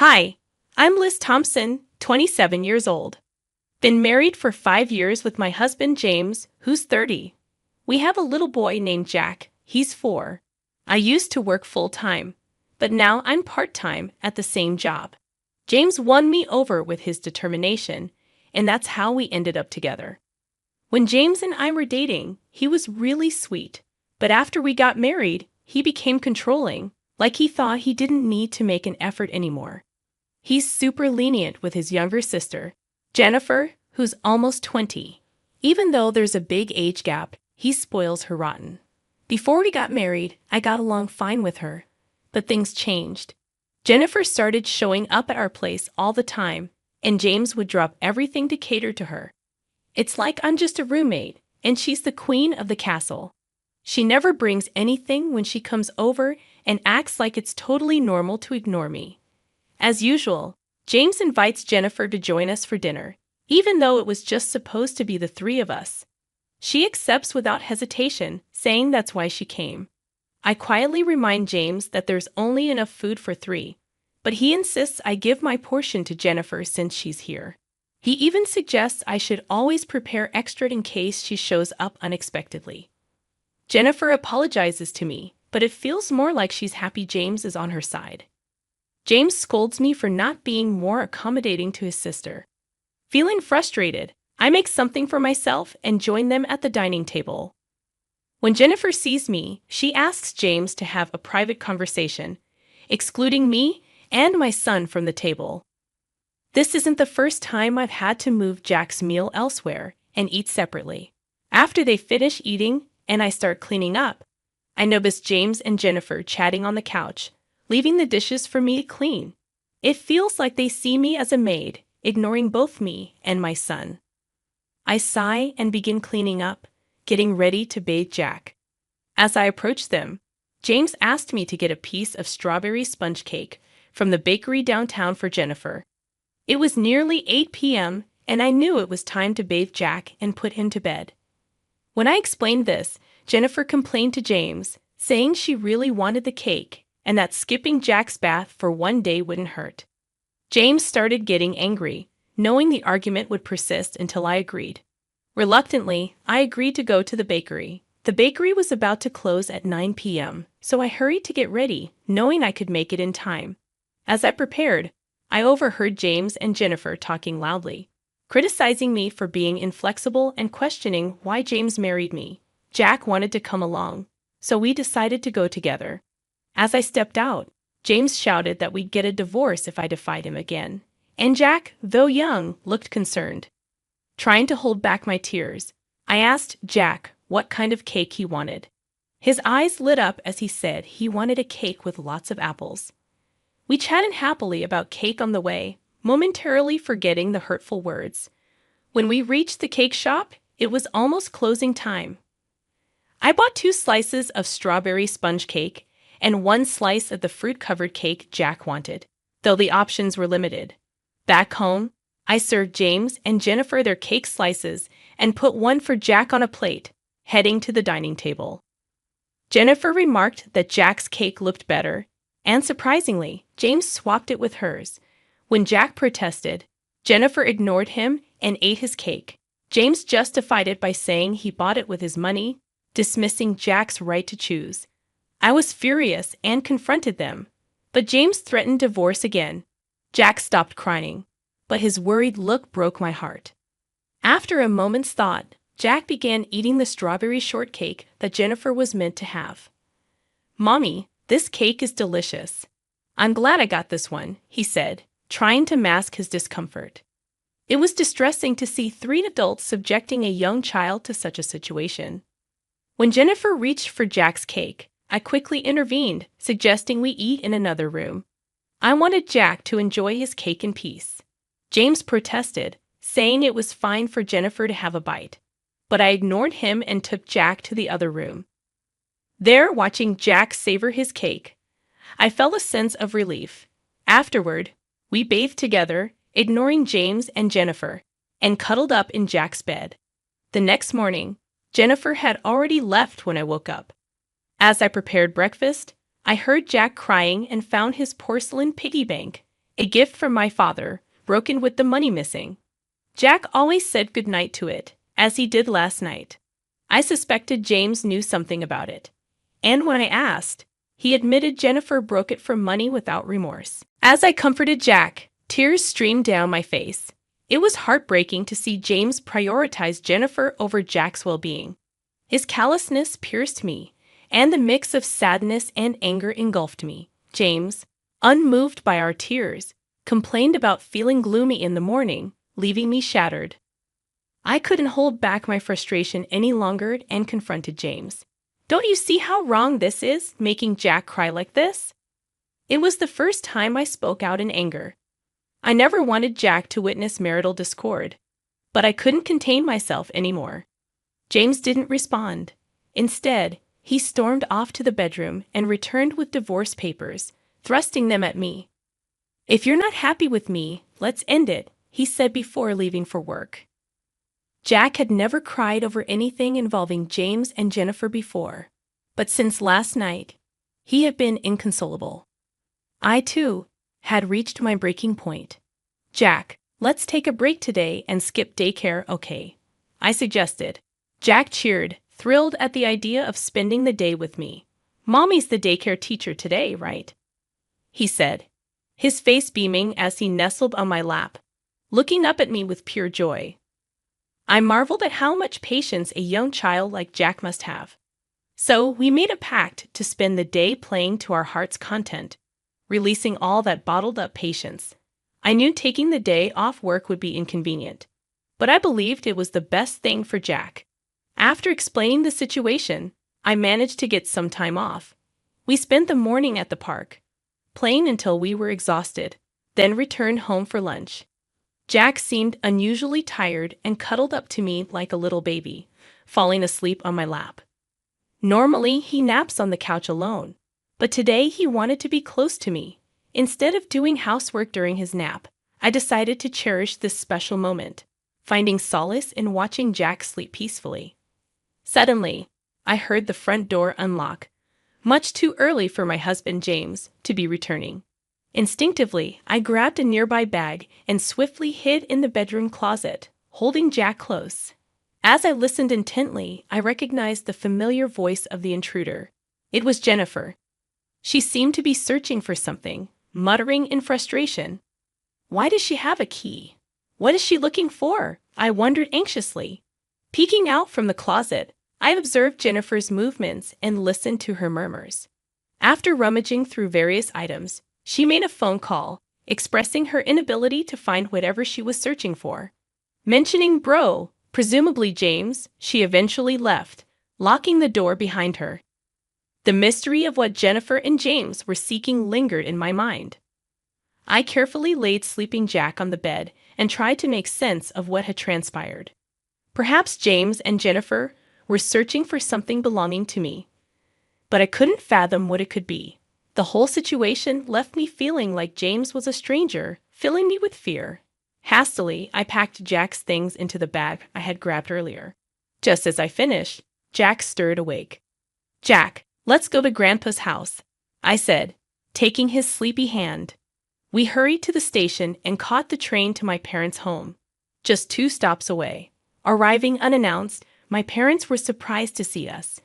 Hi, I'm Liz Thompson, 27 years old. Been married for 5 years with my husband James, who's 30. We have a little boy named Jack, he's 4. I used to work full-time, but now I'm part-time at the same job. James won me over with his determination, and that's how we ended up together. When James and I were dating, he was really sweet, but after we got married, he became controlling, like he thought he didn't need to make an effort anymore. He's super lenient with his younger sister, Jennifer, who's almost 20. Even though there's a big age gap, he spoils her rotten. Before we got married, I got along fine with her, but things changed. Jennifer started showing up at our place all the time, and James would drop everything to cater to her. It's like I'm just a roommate, and she's the queen of the castle. She never brings anything when she comes over and acts like it's totally normal to ignore me. As usual, James invites Jennifer to join us for dinner, even though it was just supposed to be the three of us. She accepts without hesitation, saying that's why she came. I quietly remind James that there's only enough food for 3, but he insists I give my portion to Jennifer since she's here. He even suggests I should always prepare extra in case she shows up unexpectedly. Jennifer apologizes to me, but it feels more like she's happy James is on her side. James scolds me for not being more accommodating to his sister. Feeling frustrated, I make something for myself and join them at the dining table. When Jennifer sees me, she asks James to have a private conversation, excluding me and my son from the table. This isn't the first time I've had to move Jack's meal elsewhere and eat separately. After they finish eating and I start cleaning up, I notice James and Jennifer chatting on the couch, leaving the dishes for me to clean. It feels like they see me as a maid, ignoring both me and my son. I sigh and begin cleaning up, getting ready to bathe Jack. As I approach them, James asked me to get a piece of strawberry sponge cake from the bakery downtown for Jennifer. It was nearly 8 p.m., and I knew it was time to bathe Jack and put him to bed. When I explained this, Jennifer complained to James, saying she really wanted the cake and that skipping Jack's bath for one day wouldn't hurt. James started getting angry, knowing the argument would persist until I agreed. Reluctantly, I agreed to go to the bakery. The bakery was about to close at 9 p.m., so I hurried to get ready, knowing I could make it in time. As I prepared, I overheard James and Jennifer talking loudly, criticizing me for being inflexible and questioning why James married me. Jack wanted to come along, so we decided to go together. As I stepped out, James shouted that we'd get a divorce if I defied him again, and Jack, though young, looked concerned. Trying to hold back my tears, I asked Jack what kind of cake he wanted. His eyes lit up as he said he wanted a cake with lots of apples. We chatted happily about cake on the way, momentarily forgetting the hurtful words. When we reached the cake shop, it was almost closing time. I bought 2 slices of strawberry sponge cake and 1 slice of the fruit-covered cake Jack wanted, though the options were limited. Back home, I served James and Jennifer their cake slices and put one for Jack on a plate, heading to the dining table. Jennifer remarked that Jack's cake looked better, and surprisingly, James swapped it with hers. When Jack protested, Jennifer ignored him and ate his cake. James justified it by saying he bought it with his money, dismissing Jack's right to choose. I was furious and confronted them, but James threatened divorce again. Jack stopped crying, but his worried look broke my heart. After a moment's thought, Jack began eating the strawberry shortcake that Jennifer was meant to have. "Mommy, this cake is delicious. I'm glad I got this one," he said, trying to mask his discomfort. It was distressing to see 3 adults subjecting a young child to such a situation. When Jennifer reached for Jack's cake, I quickly intervened, suggesting we eat in another room. I wanted Jack to enjoy his cake in peace. James protested, saying it was fine for Jennifer to have a bite, but I ignored him and took Jack to the other room. There, watching Jack savor his cake, I felt a sense of relief. Afterward, we bathed together, ignoring James and Jennifer, and cuddled up in Jack's bed. The next morning, Jennifer had already left when I woke up. As I prepared breakfast, I heard Jack crying and found his porcelain piggy bank A gift from my father, broken with the money missing. Jack always said goodnight to it, as he did last night. I suspected James knew something about it. And when I asked, he admitted Jennifer broke it for money without remorse. As I comforted Jack, tears streamed down my face. It was heartbreaking to see James prioritize Jennifer over Jack's well-being. His callousness pierced me, and the mix of sadness and anger engulfed me. James, unmoved by our tears, complained about feeling gloomy in the morning, leaving me shattered. I couldn't hold back my frustration any longer and confronted James. Don't you see how wrong this is, making Jack cry like this? It was the first time I spoke out in anger. I never wanted Jack to witness marital discord, but I couldn't contain myself anymore. James didn't respond. Instead, he stormed off to the bedroom and returned with divorce papers, thrusting them at me. "If you're not happy with me, let's end it," he said before leaving for work. Jack had never cried over anything involving James and Jennifer before, but since last night, he had been inconsolable. I, too, had reached my breaking point. "Jack, let's take a break today and skip daycare, okay?" I suggested. Jack cheered, thrilled at the idea of spending the day with me. "Mommy's the daycare teacher today, right?" he said, his face beaming as he nestled on my lap, looking up at me with pure joy. I marveled at how much patience a young child like Jack must have. So we made a pact to spend the day playing to our heart's content, releasing all that bottled-up patience. I knew taking the day off work would be inconvenient, but I believed it was the best thing for Jack. After explaining the situation, I managed to get some time off. We spent the morning at the park, playing until we were exhausted, then returned home for lunch. Jack seemed unusually tired and cuddled up to me like a little baby, falling asleep on my lap. Normally, he naps on the couch alone, but today he wanted to be close to me. Instead of doing housework during his nap, I decided to cherish this special moment, finding solace in watching Jack sleep peacefully. Suddenly, I heard the front door unlock, much too early for my husband James to be returning. Instinctively, I grabbed a nearby bag and swiftly hid in the bedroom closet, holding Jack close. As I listened intently, I recognized the familiar voice of the intruder. It was Jennifer. She seemed to be searching for something, muttering in frustration. Why does she have a key? What is she looking for? I wondered anxiously. Peeking out from the closet, I observed Jennifer's movements and listened to her murmurs. After rummaging through various items, she made a phone call, expressing her inability to find whatever she was searching for. Mentioning bro, presumably James, she eventually left, locking the door behind her. The mystery of what Jennifer and James were seeking lingered in my mind. I carefully laid sleeping Jack on the bed and tried to make sense of what had transpired. Perhaps James and Jennifer were searching for something belonging to me, but I couldn't fathom what it could be. The whole situation left me feeling like James was a stranger, filling me with fear. Hastily, I packed Jack's things into the bag I had grabbed earlier. Just as I finished, Jack stirred awake. "Jack, let's go to Grandpa's house," I said, taking his sleepy hand. We hurried to the station and caught the train to my parents' home, just 2 stops away. Arriving unannounced, my parents were surprised to see us.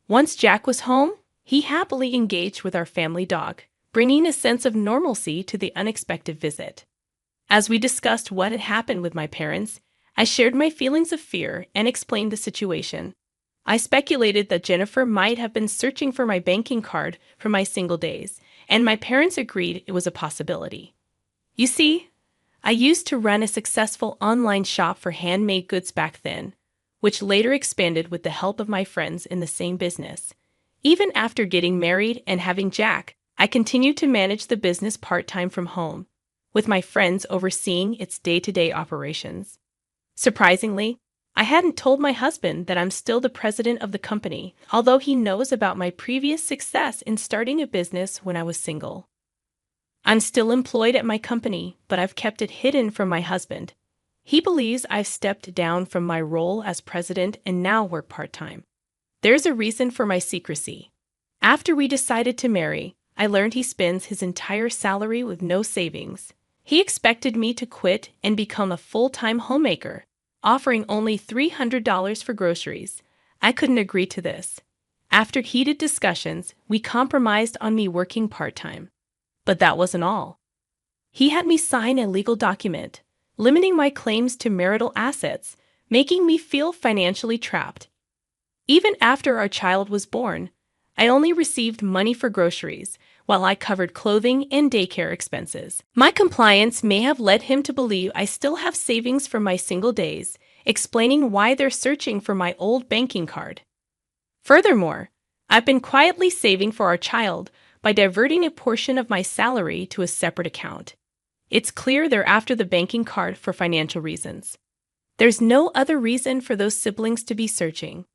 Once Jack was home, he happily engaged with our family dog, bringing a sense of normalcy to the unexpected visit. As we discussed what had happened with my parents, I shared my feelings of fear and explained the situation. I speculated that Jennifer might have been searching for my banking card from my single days, and my parents agreed it was a possibility. You see, I used to run a successful online shop for handmade goods back then, which later expanded with the help of my friends in the same business. Even after getting married and having Jack, I continued to manage the business part-time from home, with my friends overseeing its day-to-day operations. Surprisingly, I hadn't told my husband that I'm still the president of the company, although he knows about my previous success in starting a business when I was single. I'm still employed at my company, but I've kept it hidden from my husband. He believes I've stepped down from my role as president and now work part-time. There's a reason for my secrecy. After we decided to marry, I learned he spends his entire salary with no savings. He expected me to quit and become a full-time homemaker, offering only $300 for groceries. I couldn't agree to this. After heated discussions, we compromised on me working part-time. But that wasn't all. He had me sign a legal document, limiting my claims to marital assets, making me feel financially trapped. Even after our child was born, I only received money for groceries, while I covered clothing and daycare expenses. My compliance may have led him to believe I still have savings from my single days, explaining why they're searching for my old banking card. Furthermore, I've been quietly saving for our child by diverting a portion of my salary to a separate account. It's clear they're after the banking card for financial reasons. There's no other reason for those siblings to be searching,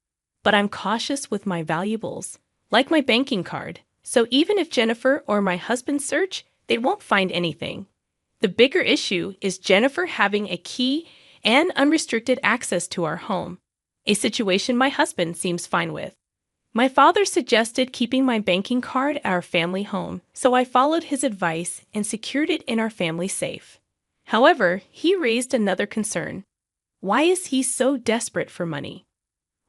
but I'm cautious with my valuables, like my banking card, so even if Jennifer or my husband search, they won't find anything. The bigger issue is Jennifer having a key and unrestricted access to our home, a situation my husband seems fine with. My father suggested keeping my banking card at our family home, so I followed his advice and secured it in our family safe. However, he raised another concern. Why is he so desperate for money?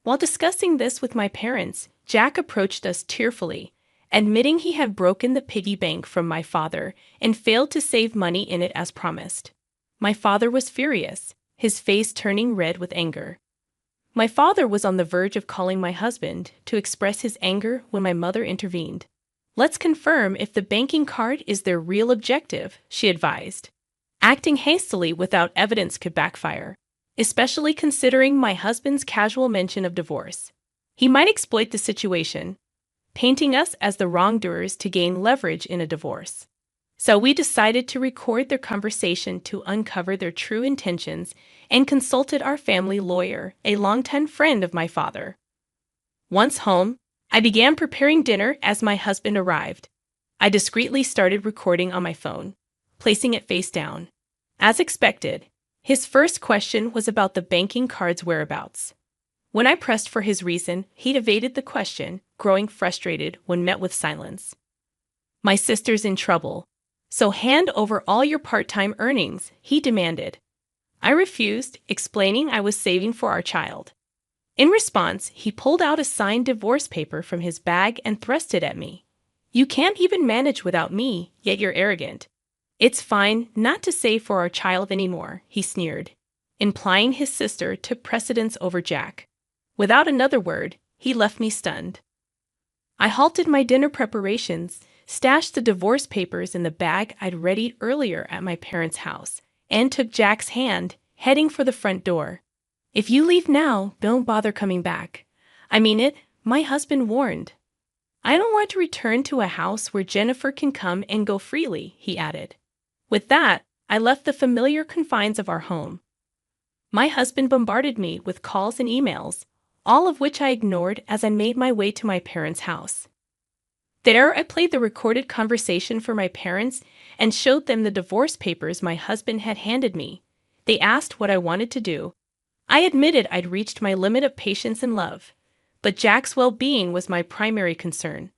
While discussing this with my parents, Jack approached us tearfully, admitting he had broken the piggy bank from my father and failed to save money in it as promised. My father was furious, his face turning red with anger. My father was on the verge of calling my husband to express his anger when my mother intervened. Let's confirm if the banking card is their real objective, she advised. Acting hastily without evidence could backfire, especially considering my husband's casual mention of divorce. He might exploit the situation, painting us as the wrongdoers to gain leverage in a divorce. So we decided to record their conversation to uncover their true intentions and consulted our family lawyer, a longtime friend of my father. Once home, I began preparing dinner as my husband arrived. I discreetly started recording on my phone, placing it face down. As expected, his first question was about the banking card's whereabouts. When I pressed for his reason, he evaded the question, growing frustrated when met with silence. My sister's in trouble, so hand over all your part-time earnings, he demanded. I refused, explaining I was saving for our child. In response, he pulled out a signed divorce paper from his bag and thrust it at me. You can't even manage without me, yet you're arrogant. It's fine not to save for our child anymore, he sneered, implying his sister took precedence over Jack. Without another word, he left me stunned. I halted my dinner preparations, stashed the divorce papers in the bag I'd readied earlier at my parents' house, and took Jack's hand, heading for the front door. If you leave now, don't bother coming back. I mean it, my husband warned. I don't want to return to a house where Jennifer can come and go freely, he added. With that, I left the familiar confines of our home. My husband bombarded me with calls and emails, all of which I ignored as I made my way to my parents' house. There, I played the recorded conversation for my parents and showed them the divorce papers my husband had handed me. They asked what I wanted to do. I admitted I'd reached my limit of patience and love, but Jack's well-being was my primary concern.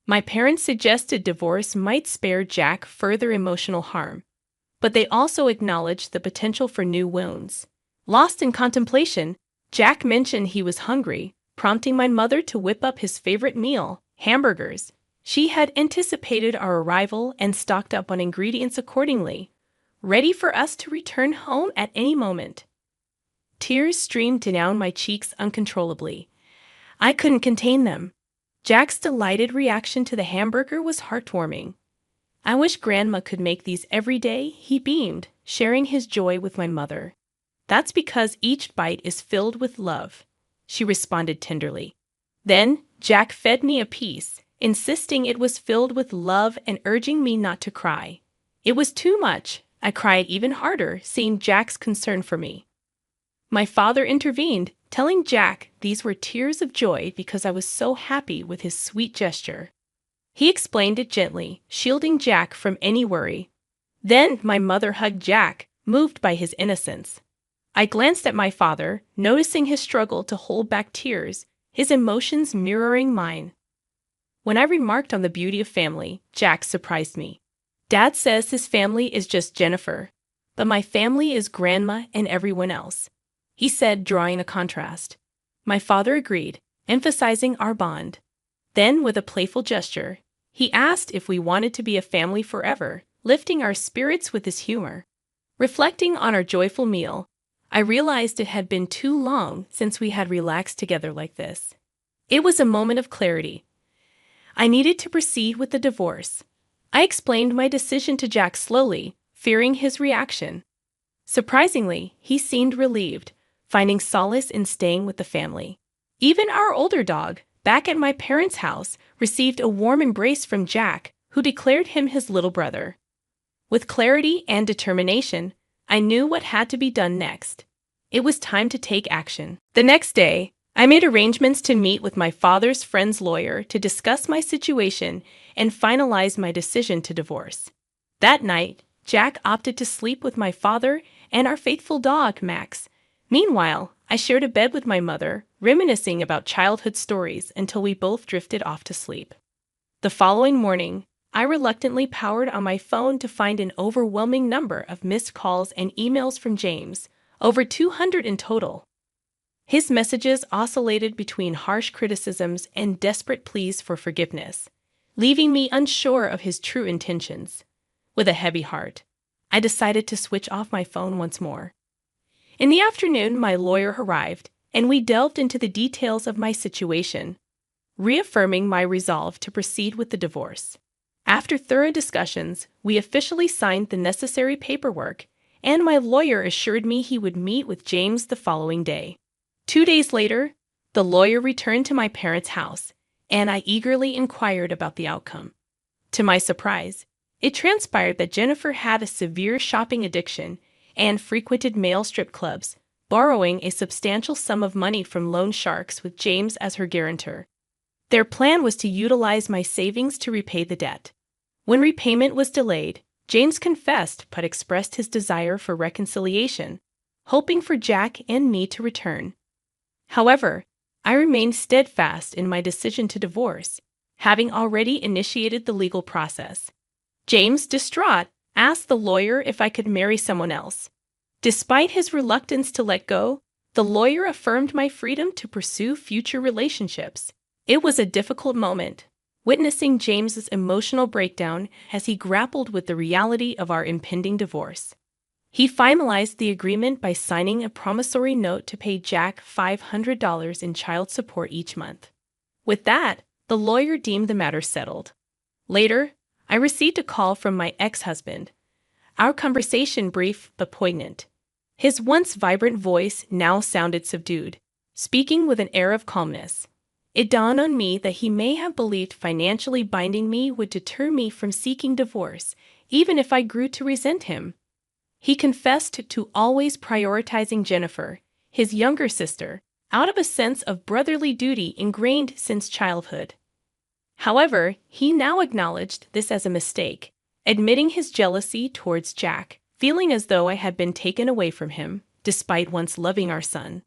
My parents suggested divorce might spare Jack further emotional harm, but they also acknowledged the potential for new wounds. Lost in contemplation, Jack mentioned he was hungry, prompting my mother to whip up his favorite meal, hamburgers. She had anticipated our arrival and stocked up on ingredients accordingly, ready for us to return home at any moment. Tears streamed down my cheeks uncontrollably. I couldn't contain them. Jack's delighted reaction to the hamburger was heartwarming. I wish Grandma could make these every day, he beamed, sharing his joy with my mother. That's because each bite is filled with love, she responded tenderly. Then, Jack fed me a piece, insisting it was filled with love and urging me not to cry. It was too much. I cried even harder, seeing Jack's concern for me. My father intervened, telling Jack these were tears of joy because I was so happy with his sweet gesture. He explained it gently, shielding Jack from any worry. Then my mother hugged Jack, moved by his innocence. I glanced at my father, noticing his struggle to hold back tears, his emotions mirroring mine. When I remarked on the beauty of family, Jack surprised me. Dad says his family is just Jennifer, but my family is Grandma and everyone else, he said, drawing a contrast. My father agreed, emphasizing our bond. Then, with a playful gesture, he asked if we wanted to be a family forever, lifting our spirits with his humor. Reflecting on our joyful meal, I realized it had been too long since we had relaxed together like this. It was a moment of clarity. I needed to proceed with the divorce. I explained my decision to Jack slowly, fearing his reaction. Surprisingly, he seemed relieved, finding solace in staying with the family. Even our older dog, back at my parents' house, received a warm embrace from Jack, who declared him his little brother. With clarity and determination, I knew what had to be done next. It was time to take action. The next day, I made arrangements to meet with my father's friend's lawyer to discuss my situation and finalize my decision to divorce. That night, Jack opted to sleep with my father and our faithful dog, Max. Meanwhile, I shared a bed with my mother, reminiscing about childhood stories until we both drifted off to sleep. The following morning, I reluctantly powered on my phone to find an overwhelming number of missed calls and emails from James, over 200 in total. His messages oscillated between harsh criticisms and desperate pleas for forgiveness, leaving me unsure of his true intentions. With a heavy heart, I decided to switch off my phone once more. In the afternoon, my lawyer arrived, and we delved into the details of my situation, reaffirming my resolve to proceed with the divorce. After thorough discussions, we officially signed the necessary paperwork, and my lawyer assured me he would meet with James the following day. 2 days later, the lawyer returned to my parents' house, and I eagerly inquired about the outcome. To my surprise, it transpired that Jennifer had a severe shopping addiction and frequented male strip clubs, borrowing a substantial sum of money from loan sharks with James as her guarantor. Their plan was to utilize my savings to repay the debt. When repayment was delayed, James confessed but expressed his desire for reconciliation, hoping for Jack and me to return. However, I remained steadfast in my decision to divorce, having already initiated the legal process. James, distraught, asked the lawyer if I could marry someone else. Despite his reluctance to let go, the lawyer affirmed my freedom to pursue future relationships. It was a difficult moment, witnessing James's emotional breakdown as he grappled with the reality of our impending divorce. He finalized the agreement by signing a promissory note to pay Jack $500 in child support each month. With that, the lawyer deemed the matter settled. Later, I received a call from my ex-husband. Our conversation brief but poignant. His once vibrant voice now sounded subdued, speaking with an air of calmness. It dawned on me that he may have believed financially binding me would deter me from seeking divorce, even if I grew to resent him. He confessed to always prioritizing Jennifer, his younger sister, out of a sense of brotherly duty ingrained since childhood. However, he now acknowledged this as a mistake, admitting his jealousy towards Jack, feeling as though I had been taken away from him, despite once loving our son.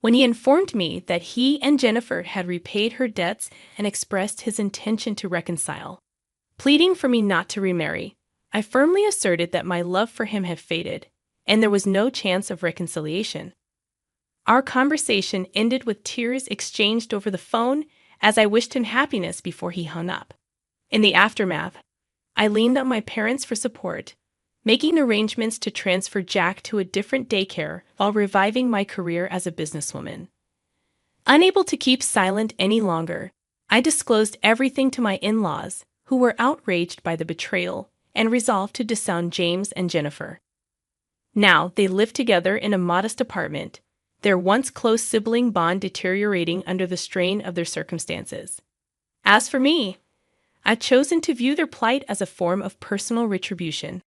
When he informed me that he and Jennifer had repaid her debts and expressed his intention to reconcile, pleading for me not to remarry, I firmly asserted that my love for him had faded, and there was no chance of reconciliation. Our conversation ended with tears exchanged over the phone as I wished him happiness before he hung up. In the aftermath, I leaned on my parents for support, making arrangements to transfer Jack to a different daycare while reviving my career as a businesswoman. Unable to keep silent any longer, I disclosed everything to my in-laws, who were outraged by the betrayal and resolved to disown James and Jennifer. Now they lived together in a modest apartment, their once close sibling bond deteriorating under the strain of their circumstances. As for me, I've chosen to view their plight as a form of personal retribution.